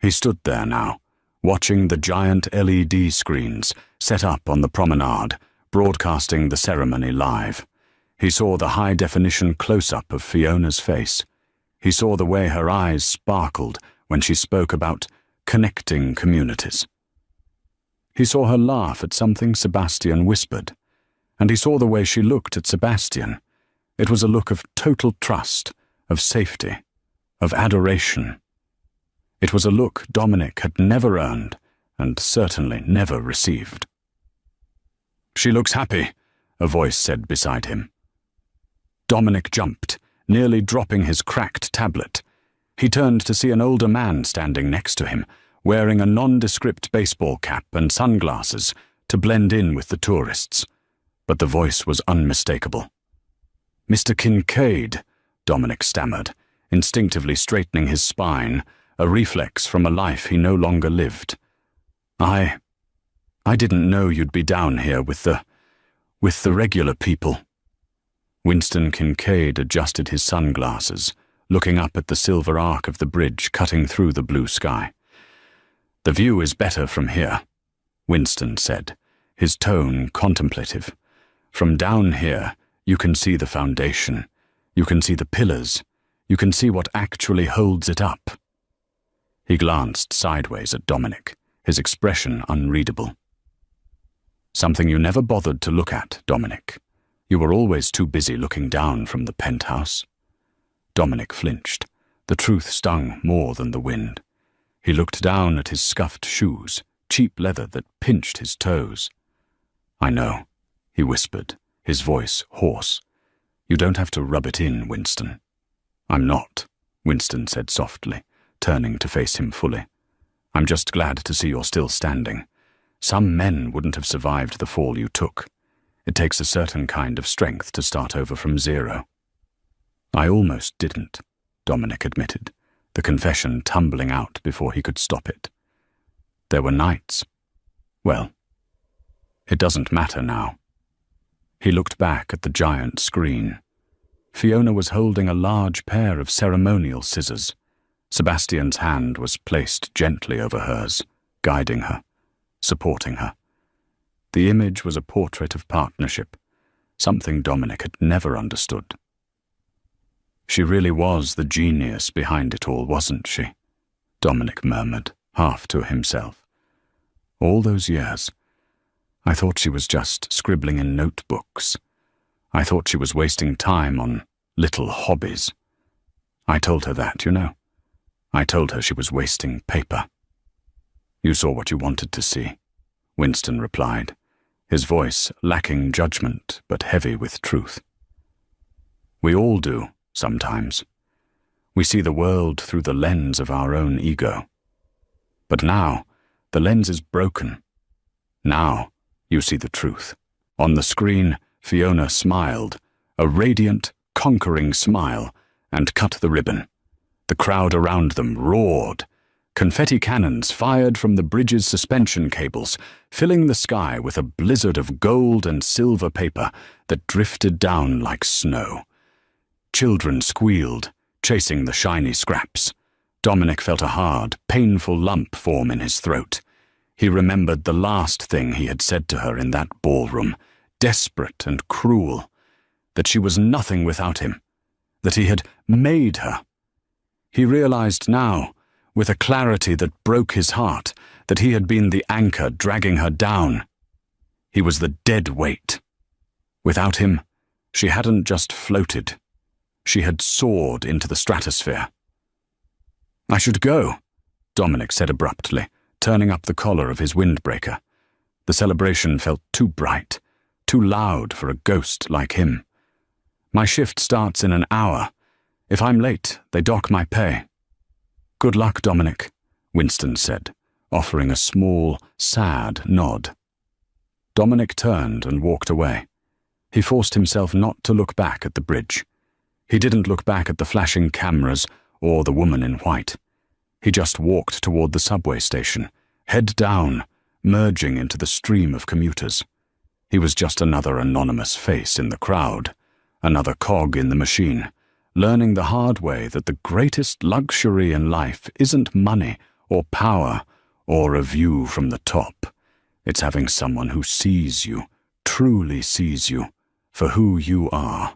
He stood there now, watching the giant LED screens set up on the promenade, broadcasting the ceremony live. He saw the high-definition close-up of Fiona's face. He saw the way her eyes sparkled when she spoke about connecting communities. He saw her laugh at something Sebastian whispered, and he saw the way she looked at Sebastian. It was a look of total trust, of safety, of adoration. It was a look Dominic had never earned, and certainly never received. "She looks happy," a voice said beside him. Dominic jumped, nearly dropping his cracked tablet. He turned to see an older man standing next to him, wearing a nondescript baseball cap and sunglasses to blend in with the tourists. But the voice was unmistakable. "Mr. Kincaid," Dominic stammered, instinctively straightening his spine, a reflex from a life he no longer lived. I didn't know you'd be down here with the regular people." Winston Kincaid adjusted his sunglasses, looking up at the silver arc of the bridge cutting through the blue sky. "The view is better from here," Winston said, his tone contemplative. "From down here, you can see the foundation. You can see the pillars. You can see what actually holds it up." He glanced sideways at Dominic, his expression unreadable. "Something you never bothered to look at, Dominic. You were always too busy looking down from the penthouse." Dominic flinched. The truth stung more than the wind. He looked down at his scuffed shoes, cheap leather that pinched his toes. "I know," he whispered, his voice hoarse. "You don't have to rub it in, Winston." "I'm not," Winston said softly, turning to face him fully. "I'm just glad to see you're still standing. Some men wouldn't have survived the fall you took. It takes a certain kind of strength to start over from zero." "I almost didn't," Dominic admitted, the confession tumbling out before he could stop it. "There were nights. Well, it doesn't matter now." He looked back at the giant screen. Fiona was holding a large pair of ceremonial scissors. Sebastian's hand was placed gently over hers, guiding her, supporting her. The image was a portrait of partnership, something Dominic had never understood. "She really was the genius behind it all, wasn't she?" Dominic murmured, half to himself. "All those years, I thought she was just scribbling in notebooks. I thought she was wasting time on little hobbies. I told her that, you know. I told her she was wasting paper." "You saw what you wanted to see," Winston replied, his voice lacking judgment but heavy with truth. "We all do, sometimes. We see the world through the lens of our own ego. But now, the lens is broken. Now, you see the truth." On the screen, Fiona smiled, a radiant, conquering smile, and cut the ribbon. The crowd around them roared. Confetti cannons fired from the bridge's suspension cables, filling the sky with a blizzard of gold and silver paper that drifted down like snow. Children squealed, chasing the shiny scraps. Dominic felt a hard, painful lump form in his throat. He remembered the last thing he had said to her in that ballroom, desperate and cruel, that she was nothing without him, that he had made her. He realized now, with a clarity that broke his heart, that he had been the anchor dragging her down. He was the dead weight. Without him, she hadn't just floated. She had soared into the stratosphere. "I should go," Dominic said abruptly, turning up the collar of his windbreaker. The celebration felt too bright, too loud for a ghost like him. "My shift starts in an hour. If I'm late, they dock my pay." "Good luck, Dominic," Winston said, offering a small, sad nod. Dominic turned and walked away. He forced himself not to look back at the bridge. He didn't look back at the flashing cameras or the woman in white. He just walked toward the subway station, head down, merging into the stream of commuters. He was just another anonymous face in the crowd, another cog in the machine, learning the hard way that the greatest luxury in life isn't money or power or a view from the top. It's having someone who sees you, truly sees you, for who you are.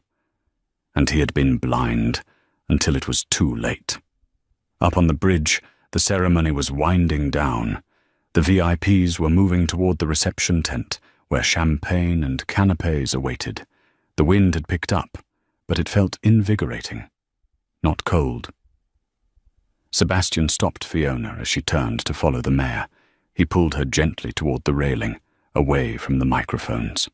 And he had been blind until it was too late. Up on the bridge, the ceremony was winding down. The VIPs were moving toward the reception tent, where champagne and canapés awaited. The wind had picked up, but it felt invigorating, not cold. Sebastian stopped Fiona as she turned to follow the mayor. He pulled her gently toward the railing, away from the microphones.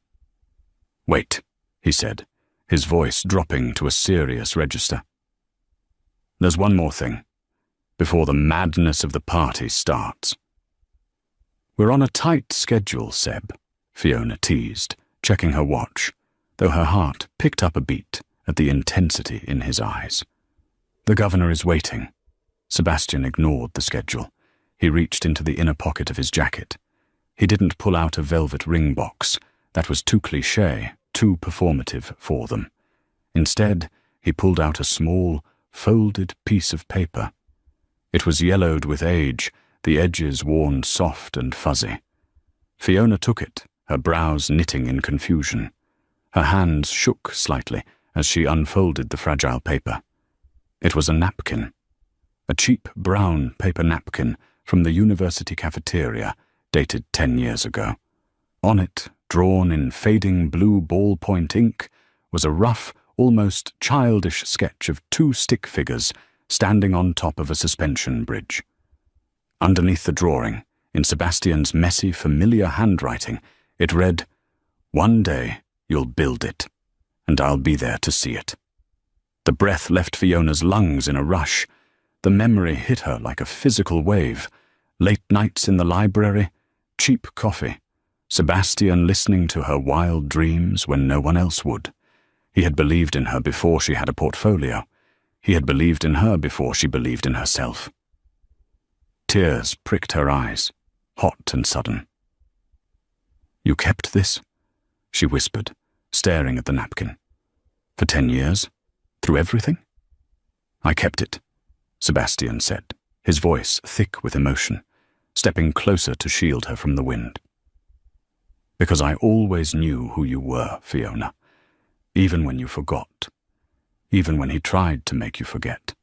"Wait," he said, his voice dropping to a serious register. "There's one more thing, before the madness of the party starts." "We're on a tight schedule, Seb," Fiona teased, checking her watch, though her heart picked up a beat at the intensity in his eyes. "The governor is waiting." Sebastian ignored the schedule. He reached into the inner pocket of his jacket. He didn't pull out a velvet ring box. That was too cliché, too performative for them. Instead, he pulled out a small, folded piece of paper. It was yellowed with age, the edges worn soft and fuzzy. Fiona took it, her brows knitting in confusion. Her hands shook slightly as she unfolded the fragile paper. It was a napkin. A cheap brown paper napkin from the university cafeteria, dated 10 years ago. On it, drawn in fading blue ballpoint ink, was a rough, almost childish sketch of two stick figures standing on top of a suspension bridge. Underneath the drawing, in Sebastian's messy, familiar handwriting, it read, "One day you'll build it, and I'll be there to see it." The breath left Fiona's lungs in a rush. The memory hit her like a physical wave. Late nights in the library, cheap coffee, Sebastian listening to her wild dreams when no one else would. He had believed in her before she had a portfolio. He had believed in her before she believed in herself. Tears pricked her eyes, hot and sudden. "You kept this?" she whispered, staring at the napkin. "For 10 years? Through everything?" "I kept it," Sebastian said, his voice thick with emotion, stepping closer to shield her from the wind. "Because I always knew who you were, Fiona, even when you forgot, even when he tried to make you forget.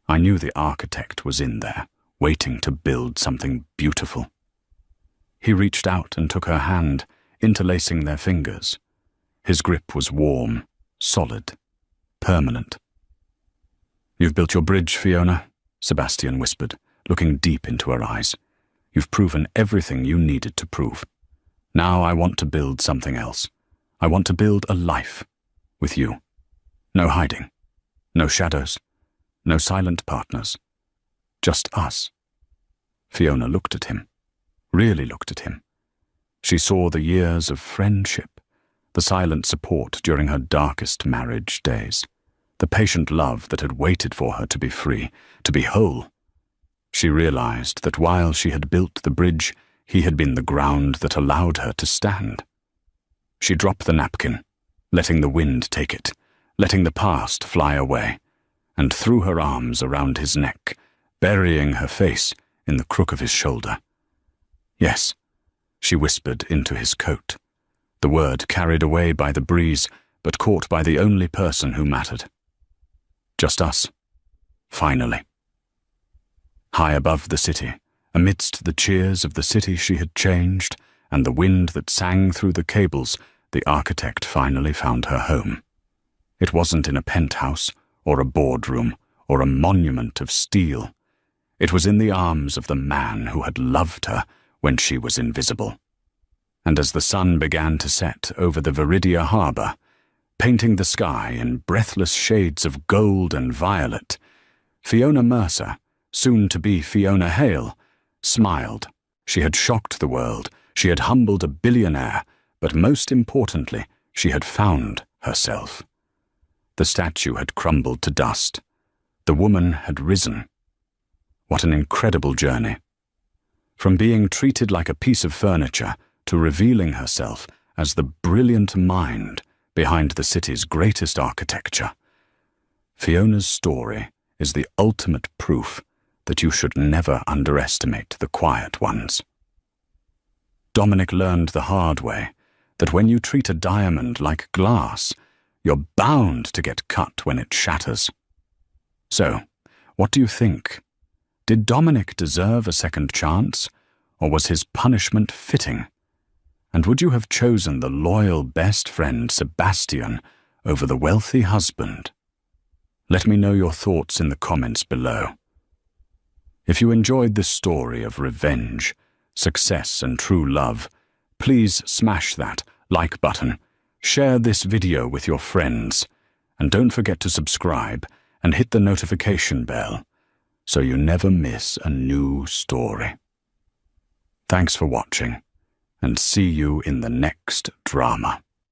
I knew the architect was in there, waiting to build something beautiful." He reached out and took her hand, interlacing their fingers. His grip was warm, solid, permanent. "You've built your bridge, Fiona," Sebastian whispered, looking deep into her eyes. "You've proven everything you needed to prove. Now I want to build something else. I want to build a life with you. No hiding, no shadows, no silent partners. Just us." Fiona looked at him, really looked at him. She saw the years of friendship, the silent support during her darkest marriage days, the patient love that had waited for her to be free, to be whole. She realized that while she had built the bridge, he had been the ground that allowed her to stand. She dropped the napkin, letting the wind take it, letting the past fly away, and threw her arms around his neck, burying her face in the crook of his shoulder. "Yes," she whispered into his coat, the word carried away by the breeze, but caught by the only person who mattered. Just us. Finally. High above the city, amidst the cheers of the city she had changed, and the wind that sang through the cables, the architect finally found her home. It wasn't in a penthouse, or a boardroom, or a monument of steel. It was in the arms of the man who had loved her when she was invisible. And as the sun began to set over the Viridia harbour, painting the sky in breathless shades of gold and violet, Fiona Mercer, soon to be Fiona Hale, smiled. She had shocked the world, she had humbled a billionaire, but most importantly, she had found herself. The statue had crumbled to dust. The woman had risen. What an incredible journey. From being treated like a piece of furniture to revealing herself as the brilliant mind behind the city's greatest architecture. Fiona's story is the ultimate proof that you should never underestimate the quiet ones. Dominic learned the hard way that when you treat a diamond like glass, you're bound to get cut when it shatters. So, what do you think? Did Dominic deserve a second chance, or was his punishment fitting? And would you have chosen the loyal best friend Sebastian over the wealthy husband? Let me know your thoughts in the comments below. If you enjoyed this story of revenge, success and true love, please smash that like button, share this video with your friends, and don't forget to subscribe and hit the notification bell so you never miss a new story. Thanks for watching, and see you in the next drama.